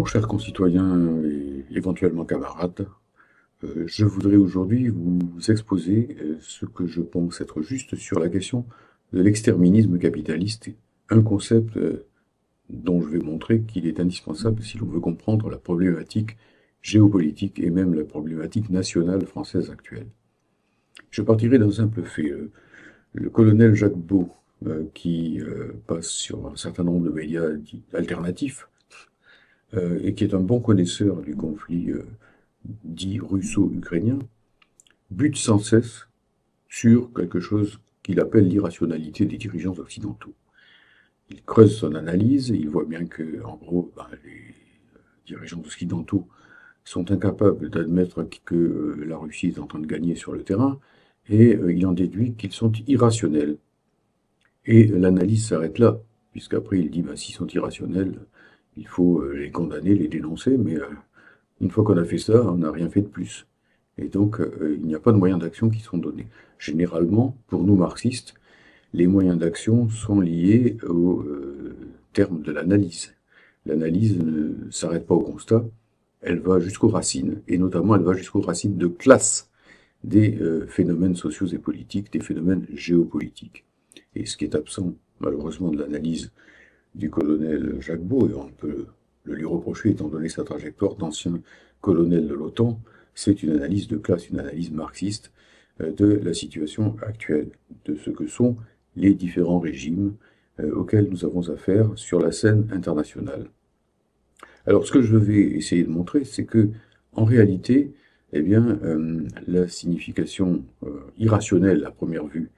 Bonjour chers concitoyens et éventuellement camarades. Je voudrais aujourd'hui vous exposer ce que je pense être juste sur la question de l'exterminisme capitaliste, un concept dont je vais montrer qu'il est indispensable si l'on veut comprendre la problématique géopolitique et même la problématique nationale française actuelle. Je partirai d'un simple fait. Le colonel Jacques Beau, qui passe sur un certain nombre de médias alternatifs, et qui est un bon connaisseur du conflit dit russo-ukrainien, bute sans cesse sur quelque chose qu'il appelle l'irrationalité des dirigeants occidentaux. Il creuse son analyse, il voit bien que, en gros, les dirigeants occidentaux sont incapables d'admettre que la Russie est en train de gagner sur le terrain, et il en déduit qu'ils sont irrationnels. Et l'analyse s'arrête là, puisqu'après il dit, s'ils sont irrationnels, il faut les condamner, les dénoncer, mais une fois qu'on a fait ça, on n'a rien fait de plus. Et donc, il n'y a pas de moyens d'action qui sont donnés. Généralement, pour nous marxistes, les moyens d'action sont liés au terme de l'analyse. L'analyse ne s'arrête pas au constat, elle va jusqu'aux racines, et notamment elle va jusqu'aux racines de classe des phénomènes sociaux et politiques, des phénomènes géopolitiques. Et ce qui est absent, malheureusement, de l'analyse du colonel Jacques Beau, et on peut le lui reprocher étant donné sa trajectoire d'ancien colonel de l'OTAN, c'est une analyse de classe, une analyse marxiste de la situation actuelle, de ce que sont les différents régimes auxquels nous avons affaire sur la scène internationale. Alors ce que je vais essayer de montrer, c'est que en réalité, eh bien, la signification irrationnelle à première vue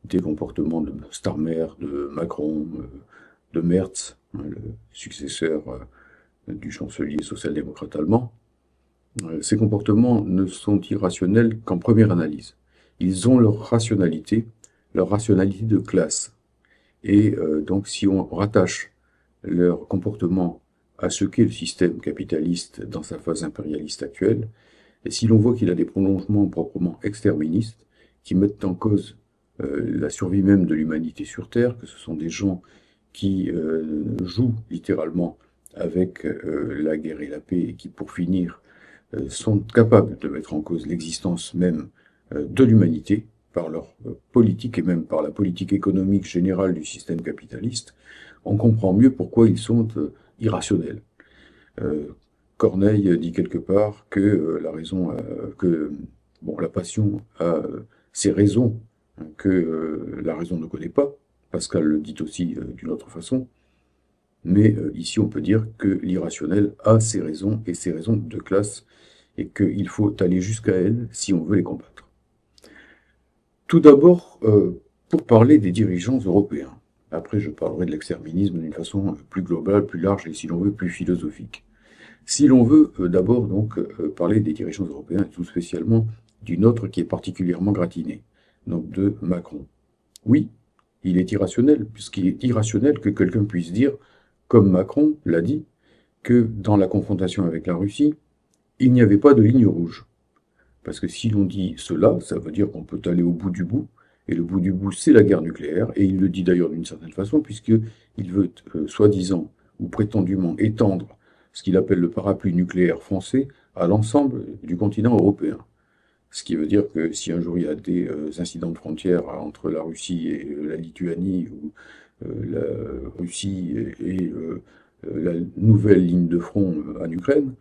des comportements de Starmer, de Macron, de Merz, le successeur du chancelier social-démocrate allemand, ces comportements ne sont irrationnels qu'en première analyse. Ils ont leur rationalité de classe. Et donc si on rattache leur comportement à ce qu'est le système capitaliste dans sa phase impérialiste actuelle, et si l'on voit qu'il a des prolongements proprement exterministes, qui mettent en cause la survie même de l'humanité sur Terre, que ce sont des gens qui jouent littéralement avec la guerre et la paix, et qui, pour finir, sont capables de mettre en cause l'existence même de l'humanité, par leur politique et même par la politique économique générale du système capitaliste, on comprend mieux pourquoi ils sont irrationnels. Corneille dit quelque part que la passion a ses raisons que la raison ne connaît pas. Pascal le dit aussi d'une autre façon. Mais ici, on peut dire que l'irrationnel a ses raisons, et ses raisons de classe, et qu'il faut aller jusqu'à elles si on veut les combattre. Tout d'abord, pour parler des dirigeants européens. Après, je parlerai de l'exterminisme d'une façon plus globale, plus large, et si l'on veut, plus philosophique. Si l'on veut d'abord donc parler des dirigeants européens, et tout spécialement d'une autre qui est particulièrement gratinée, donc de Macron. Oui, il est irrationnel, puisqu'il est irrationnel que quelqu'un puisse dire, comme Macron l'a dit, que dans la confrontation avec la Russie, il n'y avait pas de ligne rouge. Parce que si l'on dit cela, ça veut dire qu'on peut aller au bout du bout, et le bout du bout, c'est la guerre nucléaire, et il le dit d'ailleurs d'une certaine façon, puisqu'il veut, soi-disant, ou prétendument, étendre ce qu'il appelle le parapluie nucléaire français à l'ensemble du continent européen. Ce qui veut dire que si un jour il y a des incidents de frontières entre la Russie et la Lituanie, ou la Russie et la nouvelle ligne de front en Ukraine,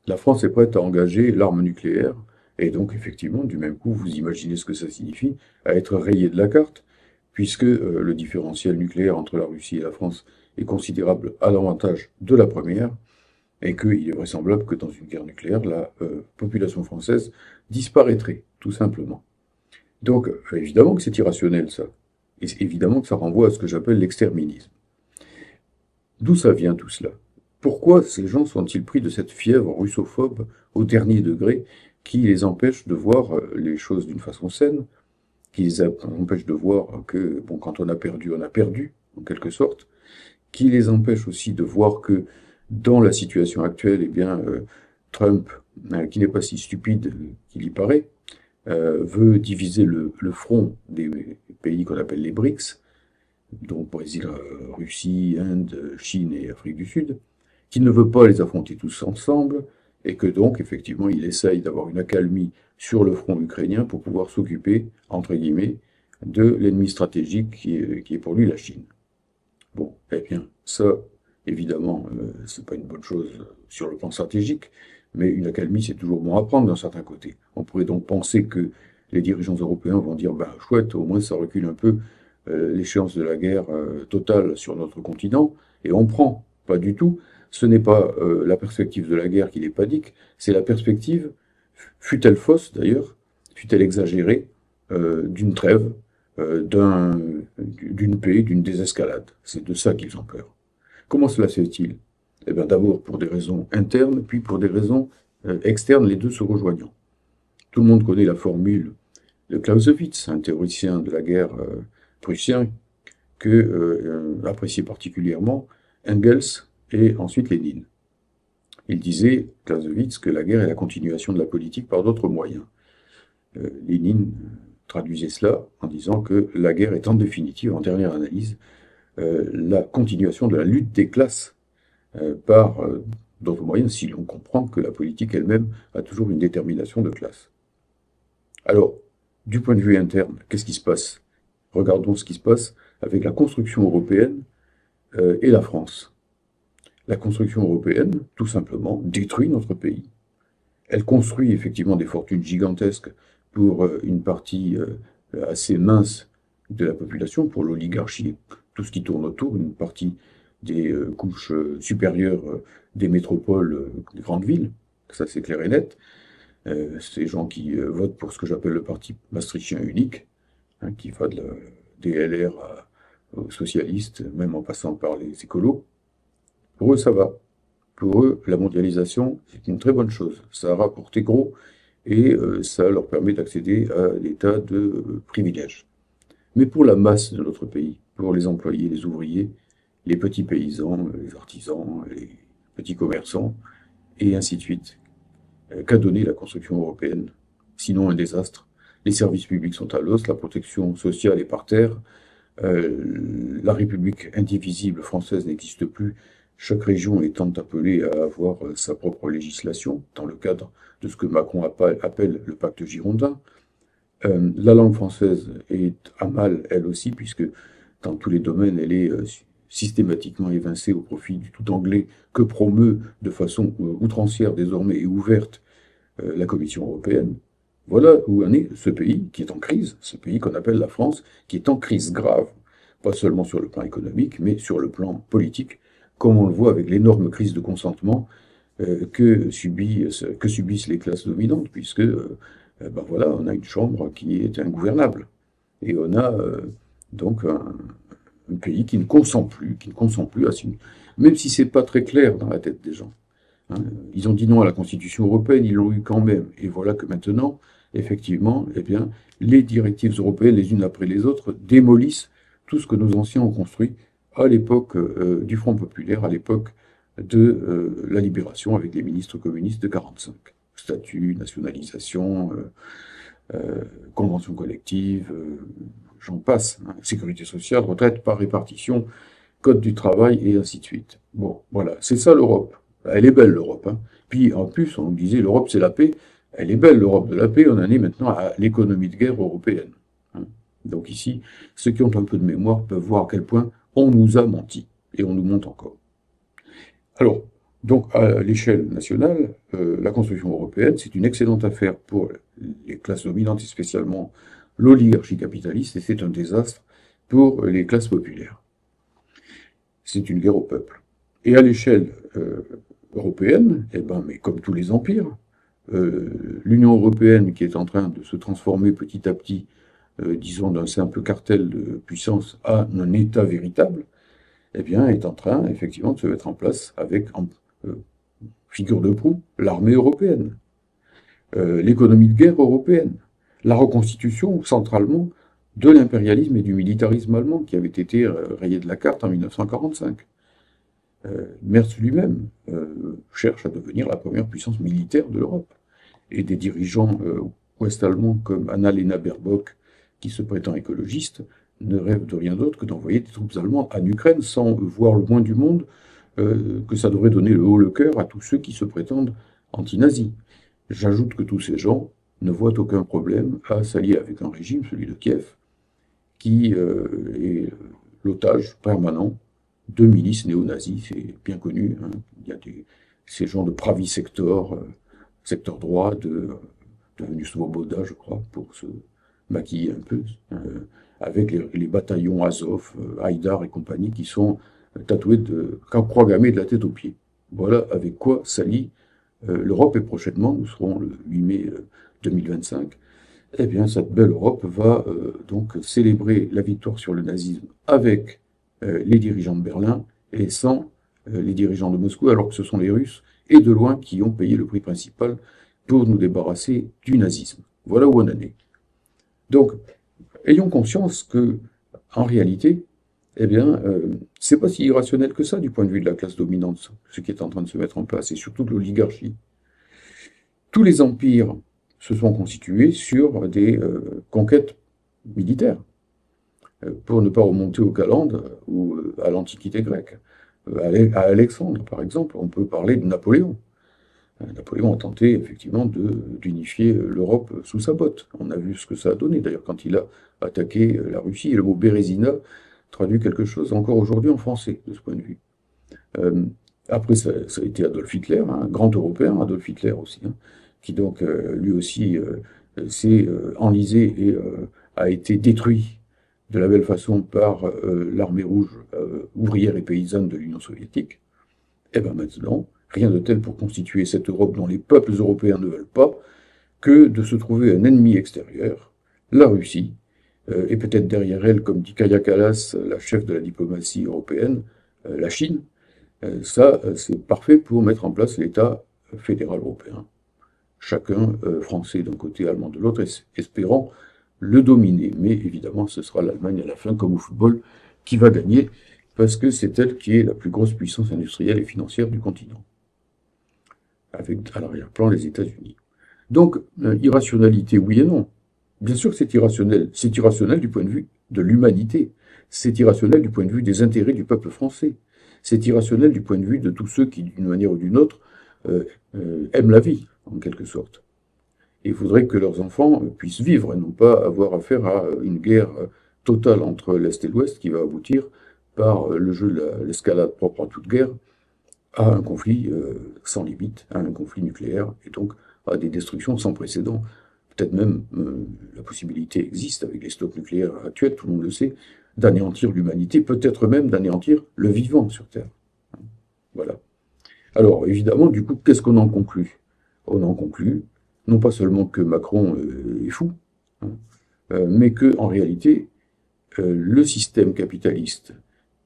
la France est prête à engager l'arme nucléaire, et donc effectivement, du même coup, vous imaginez ce que ça signifie, à être rayé de la carte, puisque le différentiel nucléaire entre la Russie et la France est considérable à l'avantage de la première, et qu'il est vraisemblable que dans une guerre nucléaire, la population française disparaîtrait, tout simplement. Donc, évidemment que c'est irrationnel, ça. Et évidemment que ça renvoie à ce que j'appelle l'exterminisme. D'où ça vient tout cela? Pourquoi ces gens sont-ils pris de cette fièvre russophobe au dernier degré qui les empêche de voir les choses d'une façon saine, qui les empêche de voir que, bon, quand on a perdu, en quelque sorte, qui les empêche aussi de voir que dans la situation actuelle, eh bien, Trump, qui n'est pas si stupide qu'il y paraît, veut diviser le front des pays qu'on appelle les BRICS, dont Brésil, Russie, Inde, Chine et Afrique du Sud, qui ne veut pas les affronter tous ensemble, et que donc, effectivement, il essaye d'avoir une accalmie sur le front ukrainien pour pouvoir s'occuper, entre guillemets, de l'ennemi stratégique qui est pour lui la Chine. Bon, eh bien, ça, évidemment, c'est pas une bonne chose sur le plan stratégique, mais une accalmie, c'est toujours bon à prendre d'un certain côté. On pourrait donc penser que les dirigeants européens vont dire, ben chouette, au moins ça recule un peu l'échéance de la guerre totale sur notre continent, et on prend. Pas du tout. Ce n'est pas la perspective de la guerre qui les panique, c'est la perspective, fût-elle fausse d'ailleurs, fût-elle exagérée, d'une trêve, d'une paix, d'une désescalade. C'est de ça qu'ils ont peur. Comment cela se fait-il? Eh bien, d'abord pour des raisons internes, puis pour des raisons externes, les deux se rejoignant. Tout le monde connaît la formule de Clausewitz, un théoricien de la guerre prussien, que appréciait particulièrement Engels et ensuite Lénine. Il disait, Clausewitz, que la guerre est la continuation de la politique par d'autres moyens. Lénine traduisait cela en disant que la guerre est en définitive, en dernière analyse, la continuation de la lutte des classes par d'autres moyens, si l'on comprend que la politique elle-même a toujours une détermination de classe. Alors, du point de vue interne, qu'est-ce qui se passe? Regardons ce qui se passe avec la construction européenne et la France. La construction européenne, tout simplement, détruit notre pays. Elle construit effectivement des fortunes gigantesques pour une partie assez mince de la population, pour l'oligarchie, tout ce qui tourne autour, une partie des couches supérieures des métropoles, des grandes villes, ça c'est clair et net. Ces gens qui votent pour ce que j'appelle le parti maastrichtien unique, hein, qui va des LR aux socialistes, même en passant par les écolos. Pour eux, ça va. Pour eux, la mondialisation, c'est une très bonne chose. Ça a rapporté gros et ça leur permet d'accéder à des tas de privilèges. Mais pour la masse de notre pays, pour les employés, les ouvriers, les petits paysans, les artisans, les petits commerçants, et ainsi de suite, qu'a donné la construction européenne? Sinon un désastre. Les services publics sont à l'os, la protection sociale est par terre, la République indivisible française n'existe plus, chaque région étant appelée à avoir sa propre législation, dans le cadre de ce que Macron appelle le pacte girondin. La langue française est à mal, elle aussi, puisque dans tous les domaines, elle est systématiquement évincée au profit du tout anglais que promeut de façon outrancière désormais et ouverte la Commission européenne. Voilà où en est ce pays qui est en crise, ce pays qu'on appelle la France, qui est en crise grave, pas seulement sur le plan économique, mais sur le plan politique, comme on le voit avec l'énorme crise de consentement que subissent les classes dominantes, puisque ben voilà, on a une chambre qui est ingouvernable. Et on a donc un pays qui ne consent plus à signer. Même si c'est pas très clair dans la tête des gens. Hein. Ils ont dit non à la Constitution européenne, ils l'ont eu quand même. Et voilà que maintenant, effectivement, eh bien, les directives européennes, les unes après les autres, démolissent tout ce que nos anciens ont construit à l'époque du Front populaire, à l'époque de la libération avec les ministres communistes de 1945. Statut, nationalisation, convention collective, j'en passe, hein, sécurité sociale, retraite par répartition, code du travail, et ainsi de suite. Bon, voilà, c'est ça l'Europe. Elle est belle l'Europe. Hein. Puis en plus, on disait l'Europe c'est la paix. Elle est belle l'Europe de la paix, on en est maintenant à l'économie de guerre européenne. Hein. Donc ici, ceux qui ont un peu de mémoire peuvent voir à quel point on nous a menti, et on nous ment encore. Alors, donc à l'échelle nationale, la construction européenne, c'est une excellente affaire pour les classes dominantes et spécialement l'oligarchie capitaliste, et c'est un désastre pour les classes populaires. C'est une guerre au peuple. Et à l'échelle européenne, eh ben, mais comme tous les empires, l'Union européenne qui est en train de se transformer petit à petit, disons, d'un simple cartel de puissance à un État véritable, eh bien, est en train, effectivement, de se mettre en place avec, figure de proue, l'armée européenne, l'économie de guerre européenne, la reconstitution, centralement, de l'impérialisme et du militarisme allemand, qui avait été rayé de la carte en 1945. Merz lui-même cherche à devenir la première puissance militaire de l'Europe. Et des dirigeants ouest-allemands comme Annalena Baerbock, qui se prétend écologiste, ne rêvent de rien d'autre que d'envoyer des troupes allemandes en Ukraine sans voir le moins du monde que ça devrait donner le haut le cœur à tous ceux qui se prétendent anti-nazis. J'ajoute que tous ces gens ne voient aucun problème à s'allier avec un régime, celui de Kiev, qui est l'otage permanent de milices néo-nazis, c'est bien connu, hein. Il y a ces gens de Pravi Sector, secteur droit, devenu Svoboda, je crois, pour se maquiller un peu, avec les bataillons Azov, Haïdar et compagnie, qui sont tatoués programmés de la tête aux pieds. Voilà avec quoi s'allie l'Europe, et prochainement, nous serons le 8 mai 2025, eh bien, cette belle Europe va donc célébrer la victoire sur le nazisme avec les dirigeants de Berlin et sans les dirigeants de Moscou, alors que ce sont les Russes, et de loin, qui ont payé le prix principal pour nous débarrasser du nazisme. Voilà où on en est. Donc, ayons conscience que, en réalité, eh bien, c'est pas si irrationnel que ça du point de vue de la classe dominante, ce qui est en train de se mettre en place, et surtout de l'oligarchie. Tous les empires se sont constitués sur des conquêtes militaires, pour ne pas remonter aux calendes ou à l'Antiquité grecque. À Alexandre, par exemple, on peut parler de Napoléon. Napoléon a tenté effectivement d'unifier l'Europe sous sa botte. On a vu ce que ça a donné d'ailleurs quand il a attaqué la Russie. Et le mot Bérésina traduit quelque chose encore aujourd'hui en français de ce point de vue. Après, ça a été Adolf Hitler, un grand Européen, Adolf Hitler aussi, hein, qui donc lui aussi s'est enlisé et a été détruit de la belle façon par l'armée rouge ouvrière et paysanne de l'Union soviétique. Et bien maintenant, rien de tel pour constituer cette Europe dont les peuples européens ne veulent pas, que de se trouver un ennemi extérieur, la Russie, et peut-être derrière elle, comme dit Kaja Kallas, la chef de la diplomatie européenne, la Chine. Ça, c'est parfait pour mettre en place l'État fédéral européen. Chacun français d'un côté, allemand de l'autre, espérant le dominer. Mais évidemment, ce sera l'Allemagne à la fin, comme au football, qui va gagner, parce que c'est elle qui est la plus grosse puissance industrielle et financière du continent, avec à l'arrière-plan les États-Unis. Donc, irrationalité, oui et non. Bien sûr que c'est irrationnel. C'est irrationnel du point de vue de l'humanité. C'est irrationnel du point de vue des intérêts du peuple français. C'est irrationnel du point de vue de tous ceux qui, d'une manière ou d'une autre, aiment la vie, en quelque sorte. Et il faudrait que leurs enfants puissent vivre et non pas avoir affaire à une guerre totale entre l'Est et l'Ouest qui va aboutir, par le jeu de l'escalade propre à toute guerre, à un conflit sans limite, à un conflit nucléaire, et donc à des destructions sans précédent. Peut-être même la possibilité existe avec les stocks nucléaires actuels, tout le monde le sait, d'anéantir l'humanité, peut-être même d'anéantir le vivant sur Terre. Voilà. Alors, évidemment, du coup, qu'est-ce qu'on en conclut? On en conclut, non pas seulement que Macron est fou, hein, mais que, en réalité, le système capitaliste,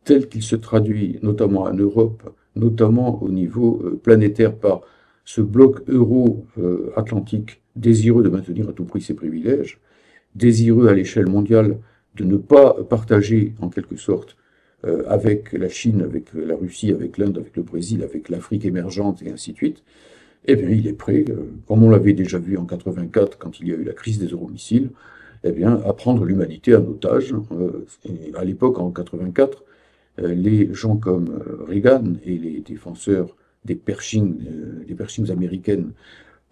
tel qu'il se traduit notamment en Europe, notamment au niveau planétaire par ce bloc euro-atlantique désireux de maintenir à tout prix ses privilèges, désireux à l'échelle mondiale de ne pas partager en quelque sorte avec la Chine, avec la Russie, avec l'Inde, avec le Brésil, avec l'Afrique émergente et ainsi de suite, eh bien il est prêt, comme on l'avait déjà vu en 84 quand il y a eu la crise des euromissiles, eh bien à prendre l'humanité en otage. Et à l'époque, en 84, les gens comme Reagan et les défenseurs des Pershing américaines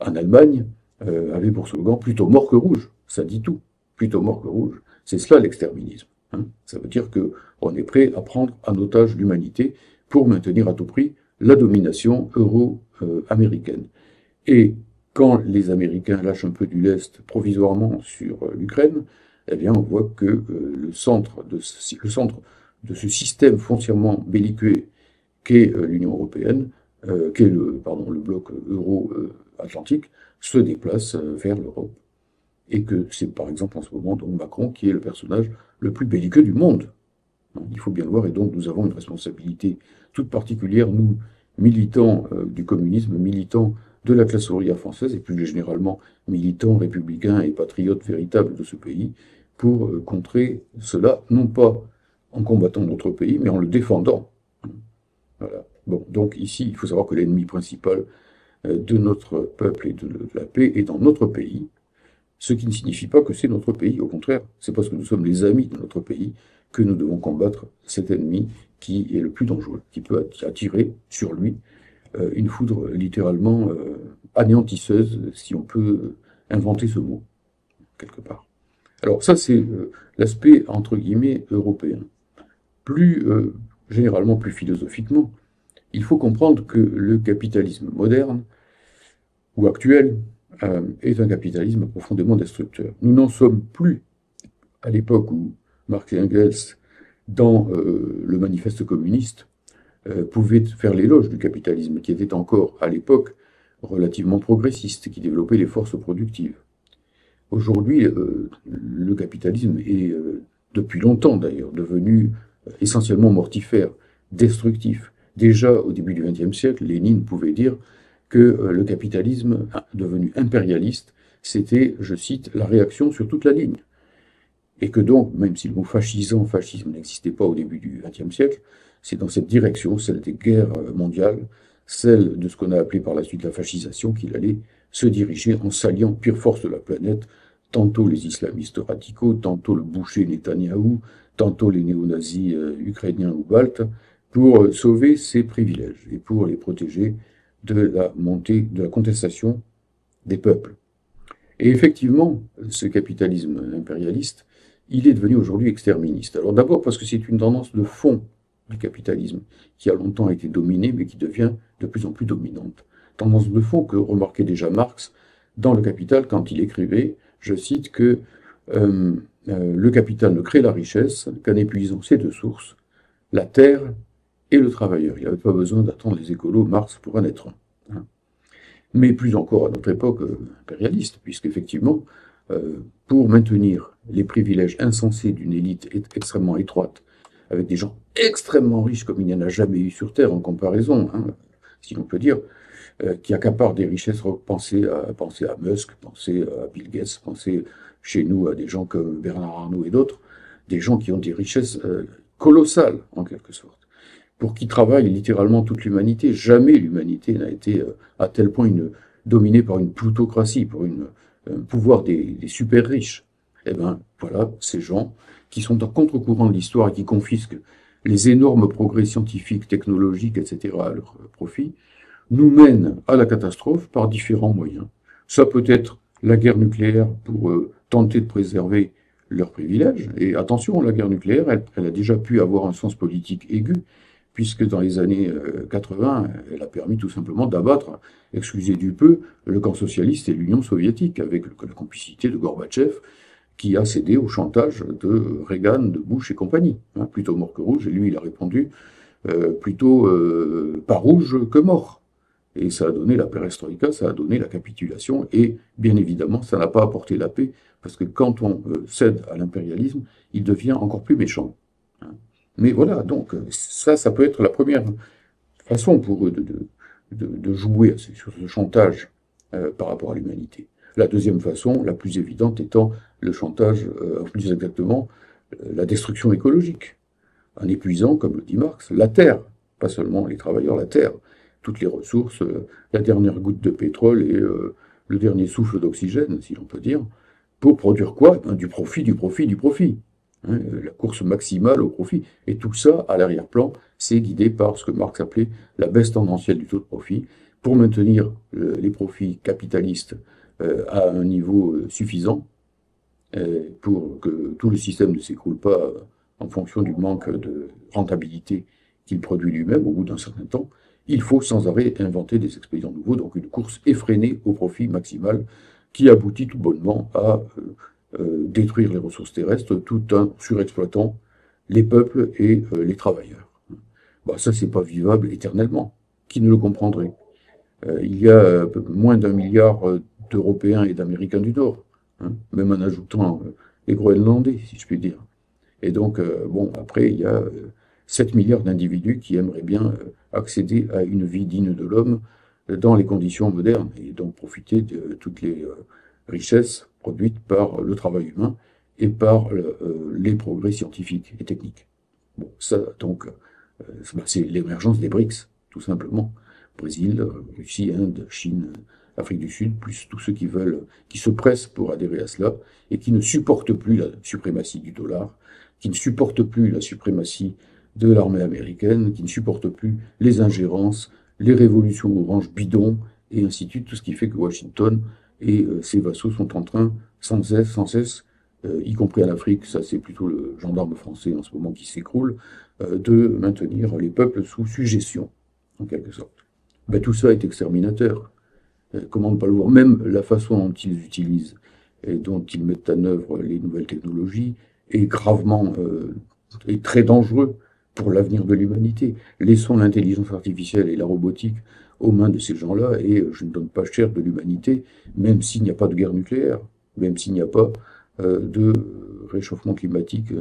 en Allemagne avaient pour slogan plutôt mort que rouge. Ça dit tout. Plutôt mort que rouge. C'est cela l'exterminisme. Hein. Ça veut dire qu'on est prêt à prendre en otage l'humanité pour maintenir à tout prix la domination euro-américaine. Et quand les Américains lâchent un peu du lest provisoirement sur l'Ukraine, eh bien on voit que le centre de ce système foncièrement belliqueux qu'est l'Union européenne, qu'est le bloc euro-atlantique, se déplace vers l'Europe. Et que c'est par exemple en ce moment donc Macron qui est le personnage le plus belliqueux du monde. Il faut bien le voir, et donc nous avons une responsabilité toute particulière, nous, militants du communisme, militants de la classe ouvrière française, et plus généralement militants républicains et patriotes véritables de ce pays, pour contrer cela, non pas en combattant notre pays, mais en le défendant. Voilà. Bon, donc ici, il faut savoir que l'ennemi principal de notre peuple et de la paix est dans notre pays, ce qui ne signifie pas que c'est notre pays. Au contraire, c'est parce que nous sommes les amis de notre pays que nous devons combattre cet ennemi qui est le plus dangereux, qui peut attirer sur lui une foudre littéralement anéantisseuse, si on peut inventer ce mot, quelque part. Alors ça, c'est l'aspect, entre guillemets, européen. Plus généralement, plus philosophiquement, il faut comprendre que le capitalisme moderne ou actuel est un capitalisme profondément destructeur. Nous n'en sommes plus à l'époque où Marx et Engels, dans le manifeste communiste, pouvaient faire l'éloge du capitalisme, qui était encore, à l'époque, relativement progressiste, qui développait les forces productives. Aujourd'hui, le capitalisme est, depuis longtemps d'ailleurs, devenu essentiellement mortifère, destructif. Déjà, au début du XXe siècle, Lénine pouvait dire que le capitalisme devenu impérialiste, c'était, je cite, la réaction sur toute la ligne. Et que donc, même si le mot fascisant, fascisme n'existait pas au début du XXe siècle, c'est dans cette direction, celle des guerres mondiales, celle de ce qu'on a appelé par la suite la fascisation, qu'il allait se diriger en s'alliant pire force de la planète, tantôt les islamistes radicaux, tantôt le boucher Netanyahou, tantôt les néo-nazis ukrainiens ou baltes, pour sauver ses privilèges et pour les protéger de la montée, de la contestation des peuples. Et effectivement, ce capitalisme impérialiste, il est devenu aujourd'hui exterministe. Alors d'abord parce que c'est une tendance de fond du capitalisme qui a longtemps été dominée mais qui devient de plus en plus dominante. Tendance de fond que remarquait déjà Marx dans Le Capital quand il écrivait, je cite, que le capital ne crée la richesse qu'en épuisant ses deux sources, la terre et le travailleur. Il n'avait pas besoin d'attendre les écolos Marx pour en être un. Hein. Mais plus encore à notre époque impérialiste, puisqu'effectivement, pour maintenir les privilèges insensés d'une élite extrêmement étroite, avec des gens extrêmement riches comme il n'y en a jamais eu sur Terre en comparaison, hein, si l'on peut dire, qui accaparent des richesses, pensez à Musk, pensez à Bill Gates, pensez chez nous à des gens comme Bernard Arnault et d'autres, des gens qui ont des richesses colossales en quelque sorte, pour qui travaille littéralement toute l'humanité. Jamais l'humanité n'a été à tel point dominée par une plutocratie, pour un pouvoir des super riches. Eh bien, voilà, ces gens qui sont en contre-courant de l'histoire et qui confisquent les énormes progrès scientifiques, technologiques, etc. à leur profit, nous mènent à la catastrophe par différents moyens. Ça peut être la guerre nucléaire pour tenter de préserver leurs privilèges. Et attention, la guerre nucléaire, elle a déjà pu avoir un sens politique aigu, puisque dans les années 80, elle a permis tout simplement d'abattre, excusez du peu, le camp socialiste et l'Union soviétique, avec la complicité de Gorbatchev, qui a cédé au chantage de Reagan, de Bush et compagnie. Hein, plutôt mort que rouge, et lui, il a répondu plutôt pas rouge que mort. Et ça a donné la perestroïka, ça a donné la capitulation, et bien évidemment, ça n'a pas apporté la paix, parce que quand on cède à l'impérialisme, il devient encore plus méchant. Hein. Mais voilà, donc ça peut être la première façon pour eux de jouer sur ce chantage par rapport à l'humanité. La deuxième façon, la plus évidente, étant le chantage, plus exactement, la destruction écologique, en épuisant, comme le dit Marx, la terre, pas seulement les travailleurs, la terre, toutes les ressources, la dernière goutte de pétrole et le dernier souffle d'oxygène, si l'on peut dire, pour produire quoi? Du profit, du profit, du profit. Hein, la course maximale au profit. Et tout ça, à l'arrière-plan, c'est guidé par ce que Marx appelait la baisse tendancielle du taux de profit, pour maintenir les profits capitalistes à un niveau suffisant, pour que tout le système ne s'écroule pas en fonction du manque de rentabilité qu'il produit lui-même au bout d'un certain temps. Il faut sans arrêt inventer des expédients nouveaux, donc une course effrénée au profit maximal qui aboutit tout bonnement à détruire les ressources terrestres tout en surexploitant les peuples et les travailleurs. Bah, ça, c'est pas vivable éternellement. Qui ne le comprendrait? Il y a moins d'1 milliard d'Européens et d'Américains du Nord, hein, même en ajoutant les Groenlandais, si je puis dire. Et donc, bon, après, il y a 7 milliards d'individus qui aimeraient bien accéder à une vie digne de l'homme dans les conditions modernes, et donc profiter de toutes les richesses produites par le travail humain et par les progrès scientifiques et techniques. Bon, ça, donc, c'est l'émergence des BRICS, tout simplement. Brésil, Russie, Inde, Chine, Afrique du Sud, plus tous ceux qui se pressent pour adhérer à cela et qui ne supportent plus la suprématie du dollar, qui ne supportent plus la suprématie de l'armée américaine, qui ne supportent plus les ingérences, les révolutions oranges bidons, et ainsi de suite, tout ce qui fait que Washington et ses vassaux sont en train, sans cesse, y compris en Afrique, ça c'est plutôt le gendarme français en ce moment qui s'écroule, de maintenir les peuples sous suggestion, en quelque sorte. Ben, tout ça est exterminateur. Comment ne pas le voir? Même la façon dont ils utilisent et dont ils mettent en œuvre les nouvelles technologies est gravement et très dangereux pour l'avenir de l'humanité. Laissons l'intelligence artificielle et la robotique aux mains de ces gens-là et je ne donne pas cher de l'humanité, même s'il n'y a pas de guerre nucléaire, même s'il n'y a pas de réchauffement climatique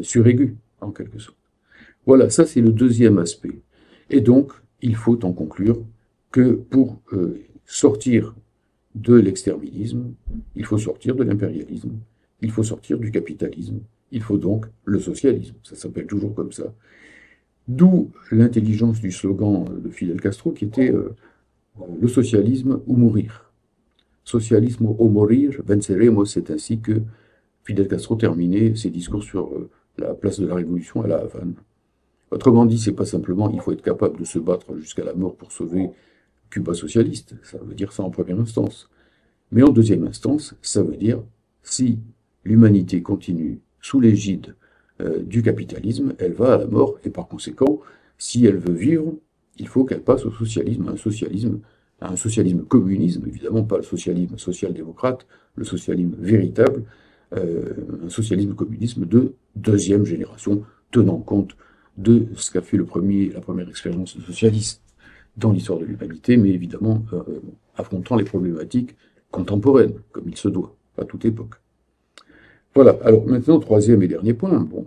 suraigu, en quelque sorte. Voilà, ça c'est le deuxième aspect. Et donc, il faut en conclure que pour sortir de l'exterminisme, il faut sortir de l'impérialisme, il faut sortir du capitalisme, il faut donc le socialisme, ça s'appelle toujours comme ça. D'où l'intelligence du slogan de Fidel Castro qui était le socialisme ou mourir. Socialisme ou morir, venceremos, c'est ainsi que Fidel Castro terminait ses discours sur la place de la Révolution à La Havane. Autrement dit, c'est pas simplement il faut être capable de se battre jusqu'à la mort pour sauver Cuba socialiste, ça veut dire ça en première instance. Mais en deuxième instance, ça veut dire si l'humanité continue sous l'égide du capitalisme, elle va à la mort, et par conséquent, si elle veut vivre, il faut qu'elle passe au socialisme, à un socialisme communisme, évidemment pas le socialisme social-démocrate, le socialisme véritable, un socialisme communisme de deuxième génération, tenant compte de ce qu'a fait la première expérience socialiste dans l'histoire de l'humanité, mais évidemment affrontant les problématiques contemporaines, comme il se doit, à toute époque. Voilà, alors maintenant, troisième et dernier point, bon,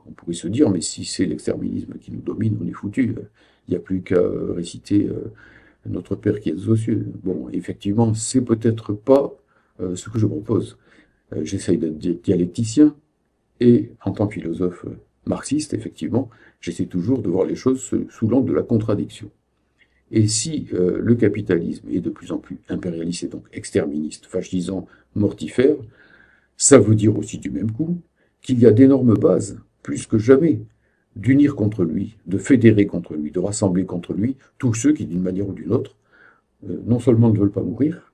on pourrait se dire, mais si c'est l'exterminisme qui nous domine, on est foutu, il n'y a plus qu'à réciter notre Père qui est aux cieux. Bon, effectivement, c'est peut-être pas ce que je propose. J'essaye d'être dialecticien, et en tant que philosophe marxiste, effectivement, j'essaie toujours de voir les choses sous l'angle de la contradiction. Et si le capitalisme est de plus en plus impérialiste et donc exterministe, fascisant, mortifère, ça veut dire aussi du même coup qu'il y a d'énormes bases, plus que jamais, d'unir contre lui, de fédérer contre lui, de rassembler contre lui tous ceux qui, d'une manière ou d'une autre, non seulement ne veulent pas mourir,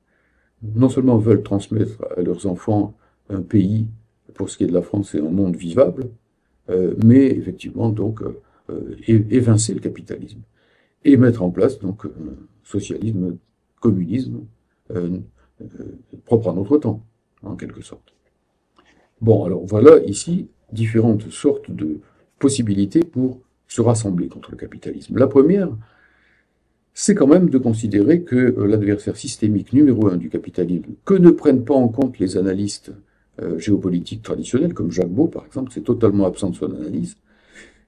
non seulement veulent transmettre à leurs enfants un pays, pour ce qui est de la France, et un monde vivable, mais effectivement donc évincer le capitalisme et mettre en place donc un socialisme, communisme propre à notre temps, en quelque sorte. Bon, alors voilà ici différentes sortes de possibilités pour se rassembler contre le capitalisme. La première, c'est quand même de considérer que l'adversaire systémique numéro un du capitalisme, que ne prennent pas en compte les analystes géopolitiques traditionnels, comme Jacques Beau par exemple, c'est totalement absent de son analyse,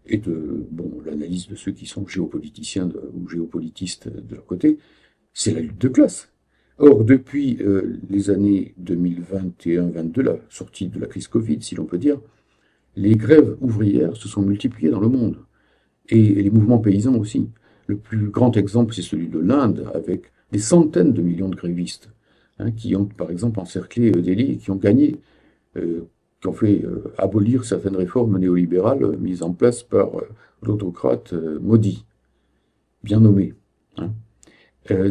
et de l'analyse de ceux qui sont géopoliticiens ou géopolitistes de leur côté, c'est la lutte de classe. Or, depuis les années 2021-22, la sortie de la crise Covid, si l'on peut dire, les grèves ouvrières se sont multipliées dans le monde, et les mouvements paysans aussi. Le plus grand exemple, c'est celui de l'Inde, avec des centaines de millions de grévistes, qui ont, par exemple, encerclé Delhi et qui ont gagné, qui ont fait abolir certaines réformes néolibérales mises en place par l'autocrate Modi, bien nommé.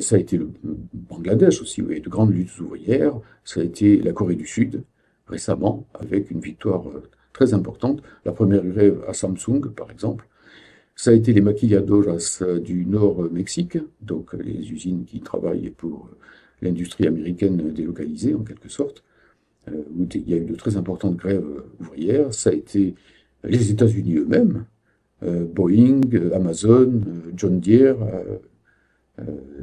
Ça a été le Bangladesh aussi, où il y a eu de grandes luttes ouvrières. Ça a été la Corée du Sud, récemment, avec une victoire très importante. La première grève à Samsung, par exemple. Ça a été les maquilladoras du Nord-Mexique, donc les usines qui travaillent pour l'industrie américaine délocalisée, en quelque sorte, où il y a eu de très importantes grèves ouvrières. Ça a été les États-Unis eux-mêmes, Boeing, Amazon, John Deere,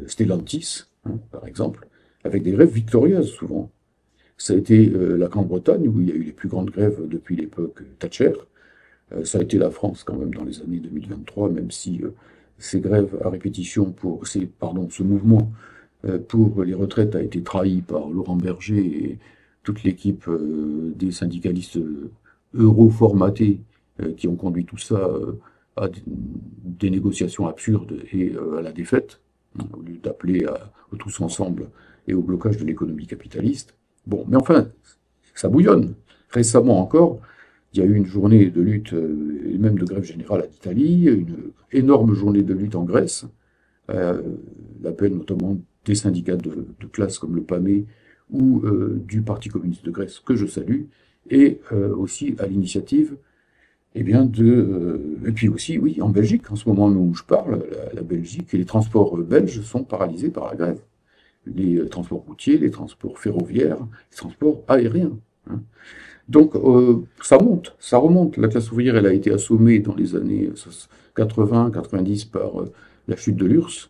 Stellantis, par exemple, avec des grèves victorieuses souvent. Ça a été la Grande-Bretagne, où il y a eu les plus grandes grèves depuis l'époque Thatcher. Ça a été la France quand même dans les années 2023, même si ces grèves à répétition ce mouvement pour les retraites a été trahi par Laurent Berger et toute l'équipe des syndicalistes euro-formatés qui ont conduit tout ça à des négociations absurdes et à la défaite, au lieu d'appeler au tous ensemble et au blocage de l'économie capitaliste. Bon, mais enfin, ça bouillonne. Récemment encore, Il y a eu une journée de lutte, et même de grève générale en Italie, une énorme journée de lutte en Grèce, euh, l'appel notamment des syndicats de classe comme le PAME ou du Parti communiste de Grèce, que je salue, et aussi à l'initiative, eh bien, et puis aussi, oui, en Belgique, en ce moment où je parle, la Belgique et les transports belges sont paralysés par la grève. Les transports routiers, les transports ferroviaires, les transports aériens, hein. Donc, ça remonte. La classe ouvrière, elle a été assommée dans les années 80-90 par la chute de l'URSS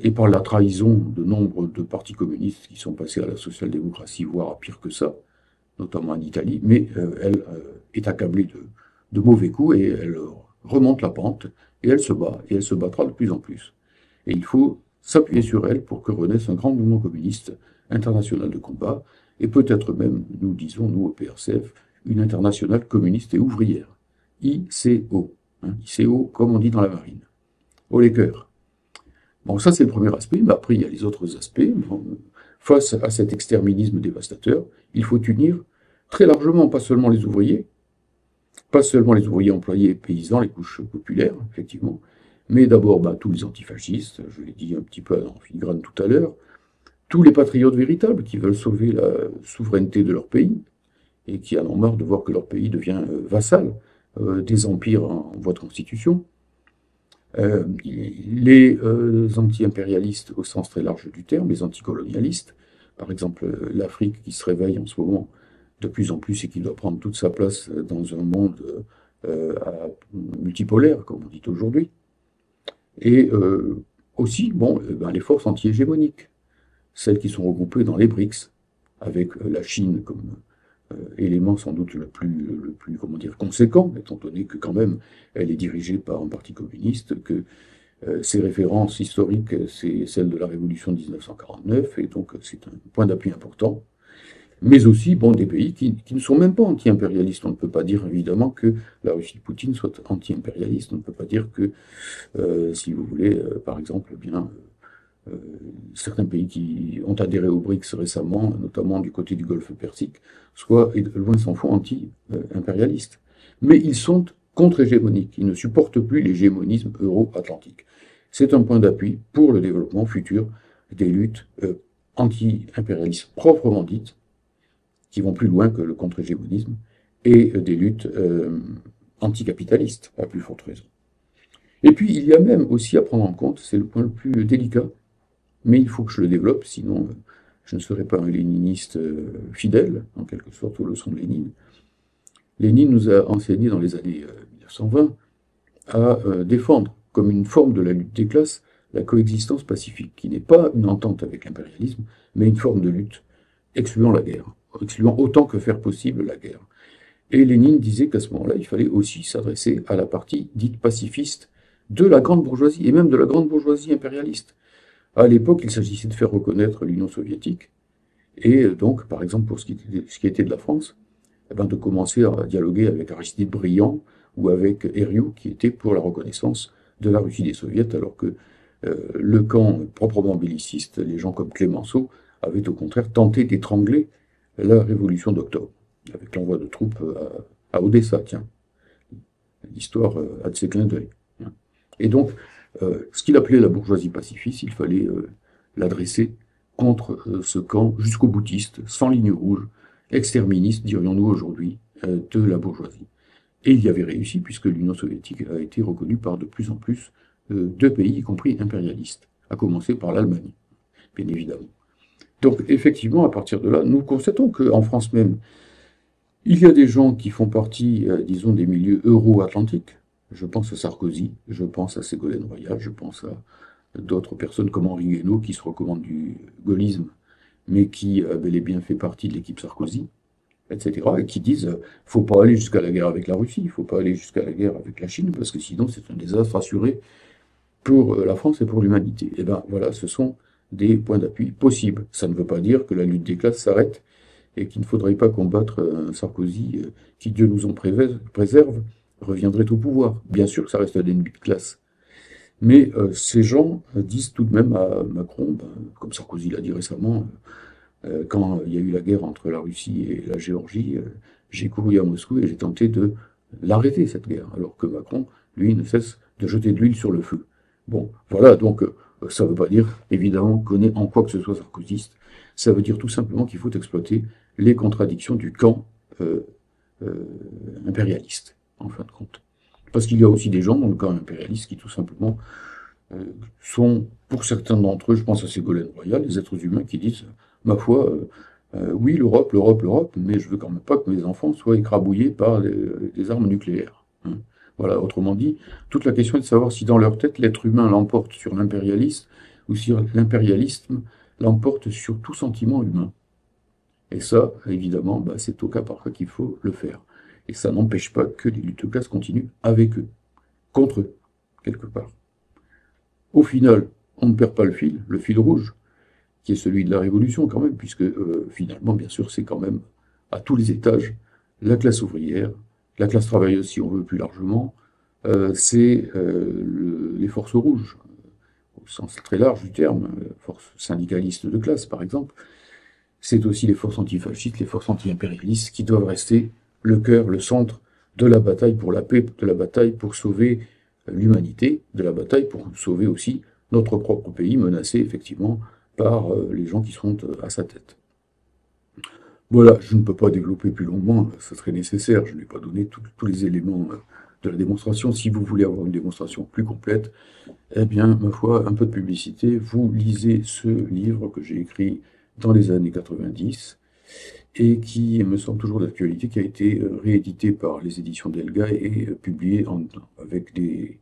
et par la trahison de nombre de partis communistes qui sont passés à la social-démocratie, voire à pire que ça, notamment en Italie. Mais elle est accablée de mauvais coups et elle remonte la pente et elle se bat et elle se battra de plus en plus. Et il faut s'appuyer sur elle pour que renaisse un grand mouvement communiste international de combat, et peut-être même, nous disons, nous au PRCF, une internationale communiste et ouvrière, ICO, hein, ICO comme on dit dans la marine, au les cœurs. Bon, ça c'est le premier aspect, mais après il y a les autres aspects. Bon, face à cet exterminisme dévastateur, il faut unir très largement, pas seulement les ouvriers, pas seulement les ouvriers employés paysans, les couches populaires, effectivement, mais d'abord tous les antifascistes, je l'ai dit un petit peu en filigrane tout à l'heure, tous les patriotes véritables qui veulent sauver la souveraineté de leur pays et qui en ont marre de voir que leur pays devient vassal des empires en voie de constitution, les anti-impérialistes au sens très large du terme, les anticolonialistes, par exemple l'Afrique qui se réveille en ce moment de plus en plus et qui doit prendre toute sa place dans un monde multipolaire, comme on dit aujourd'hui, et aussi les forces anti-hégémoniques, celles qui sont regroupées dans les BRICS, avec la Chine comme élément sans doute le plus comment dire, conséquent, étant donné que quand même elle est dirigée par un parti communiste, que ses références historiques, c'est celle de la révolution de 1949, et donc c'est un point d'appui important. Mais aussi des pays qui ne sont même pas anti-impérialistes. On ne peut pas dire évidemment que la Russie de Poutine soit anti-impérialiste. On ne peut pas dire que, si vous voulez, par exemple, euh, certains pays qui ont adhéré aux BRICS récemment, notamment du côté du Golfe Persique, soient, et loin s'en faut, anti-impérialistes. Mais ils sont contre-hégémoniques. Ils ne supportent plus l'hégémonisme euro-atlantique. C'est un point d'appui pour le développement futur des luttes anti-impérialistes proprement dites, qui vont plus loin que le contre-hégémonisme, et des luttes anticapitalistes, à plus forte raison. Et puis, il y a même aussi à prendre en compte, c'est le point le plus délicat, mais il faut que je le développe, sinon je ne serai pas un léniniste fidèle, en quelque sorte, aux leçons de Lénine. Lénine nous a enseigné dans les années 1920 à défendre, comme une forme de la lutte des classes, la coexistence pacifique, qui n'est pas une entente avec l'impérialisme, mais une forme de lutte excluant la guerre, excluant autant que faire possible la guerre. Et Lénine disait qu'à ce moment-là, il fallait aussi s'adresser à la partie dite pacifiste de la grande bourgeoisie, et même de la grande bourgeoisie impérialiste. À l'époque, il s'agissait de faire reconnaître l'Union soviétique, et donc, par exemple, pour ce qui était de la France, de commencer à dialoguer avec Aristide Briand ou avec Herriot, qui était pour la reconnaissance de la Russie des soviets, alors que le camp proprement belliciste, les gens comme Clémenceau, avaient au contraire tenté d'étrangler la révolution d'octobre, avec l'envoi de troupes à Odessa, tiens. L'histoire a de ses clins d'œil. Et donc, ce qu'il appelait la bourgeoisie pacifiste, il fallait l'adresser contre ce camp jusqu'au boutiste, sans ligne rouge, exterministe, dirions-nous aujourd'hui, de la bourgeoisie. Et il y avait réussi, puisque l'Union soviétique a été reconnue par de plus en plus de pays, y compris impérialistes, à commencer par l'Allemagne, bien évidemment. Donc, effectivement, à partir de là, nous constatons qu'en France même, il y a des gens qui font partie, disons, des milieux euro-atlantiques. Je pense à Sarkozy, je pense à Ségolène Royal, je pense à d'autres personnes comme Henri Guénaud qui se recommandent du gaullisme, mais qui a bel et bien fait partie de l'équipe Sarkozy, etc., et qui disent faut pas aller jusqu'à la guerre avec la Russie, il faut pas aller jusqu'à la guerre avec la Chine, parce que sinon c'est un désastre assuré pour la France et pour l'humanité. Et bien voilà, ce sont des points d'appui possibles. Ça ne veut pas dire que la lutte des classes s'arrête et qu'il ne faudrait pas combattre un Sarkozy qui, Dieu nous en préserve, reviendrait au pouvoir. Bien sûr que ça reste un ennemi de classe. Mais ces gens disent tout de même à Macron, comme Sarkozy l'a dit récemment, quand il y a eu la guerre entre la Russie et la Géorgie, j'ai couru à Moscou et j'ai tenté de l'arrêter, cette guerre, alors que Macron, lui, ne cesse de jeter de l'huile sur le feu. Bon, voilà, donc ça ne veut pas dire, évidemment, qu'on est en quoi que ce soit sarkozyste. Ça veut dire tout simplement qu'il faut exploiter les contradictions du camp euh, euh, impérialiste, en fin de compte. Parce qu'il y a aussi des gens dans le camp impérialiste qui, tout simplement, sont, pour certains d'entre eux, je pense à Ségolène Royal, des êtres humains qui disent, ma foi, oui, l'Europe, l'Europe, l'Europe, mais je veux quand même pas que mes enfants soient écrabouillés par des armes nucléaires. Hein. Voilà, autrement dit, toute la question est de savoir si dans leur tête l'être humain l'emporte sur l'impérialisme ou si l'impérialisme l'emporte sur tout sentiment humain. Et ça, évidemment, bah, c'est au cas par cas qu'il faut le faire. Et ça n'empêche pas que les luttes de classe continuent avec eux, contre eux, quelque part. Au final, on ne perd pas le fil rouge, qui est celui de la révolution quand même, puisque finalement, bien sûr, c'est quand même à tous les étages la classe ouvrière, la classe travailleuse si on veut plus largement, c'est les forces rouges, au sens très large du terme, forces syndicalistes de classe par exemple, c'est aussi les forces antifascistes, les forces anti-impérialistes qui doivent rester le cœur, le centre de la bataille pour la paix, de la bataille pour sauver l'humanité, de la bataille pour sauver aussi notre propre pays menacé effectivement par les gens qui seront à sa tête. Voilà, je ne peux pas développer plus longuement, ce serait nécessaire, je n'ai pas donné tous les éléments de la démonstration. Si vous voulez avoir une démonstration plus complète, eh bien, ma foi, un peu de publicité, vous lisez ce livre que j'ai écrit dans les années 90 et qui me semble toujours d'actualité, qui a été réédité par les éditions Delga et publié avec des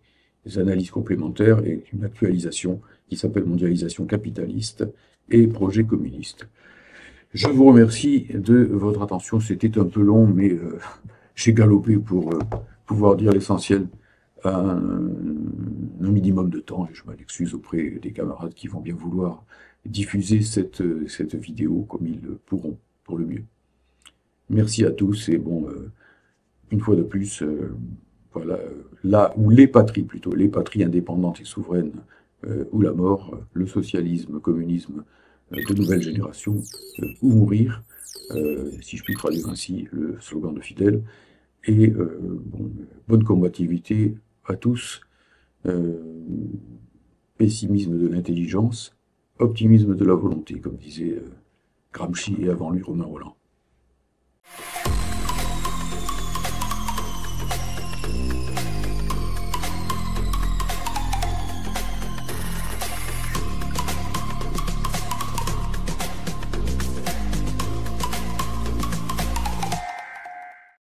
analyses complémentaires et une actualisation qui s'appelle Mondialisation capitaliste et projet communiste. Je vous remercie de votre attention. C'était un peu long, mais j'ai galopé pour pouvoir dire l'essentiel à un minimum de temps, et je m'en excuse auprès des camarades qui vont bien vouloir diffuser cette vidéo comme ils le pourront, pour le mieux. Merci à tous, et bon, une fois de plus, voilà, là où les patries, plutôt, les patries indépendantes et souveraines, ou la mort, le socialisme, le communisme, de nouvelles générations, ou mourir, si je puis traduire ainsi le slogan de Fidel, et bon, bonne combativité à tous, pessimisme de l'intelligence, optimisme de la volonté, comme disait Gramsci et avant lui Romain Rolland.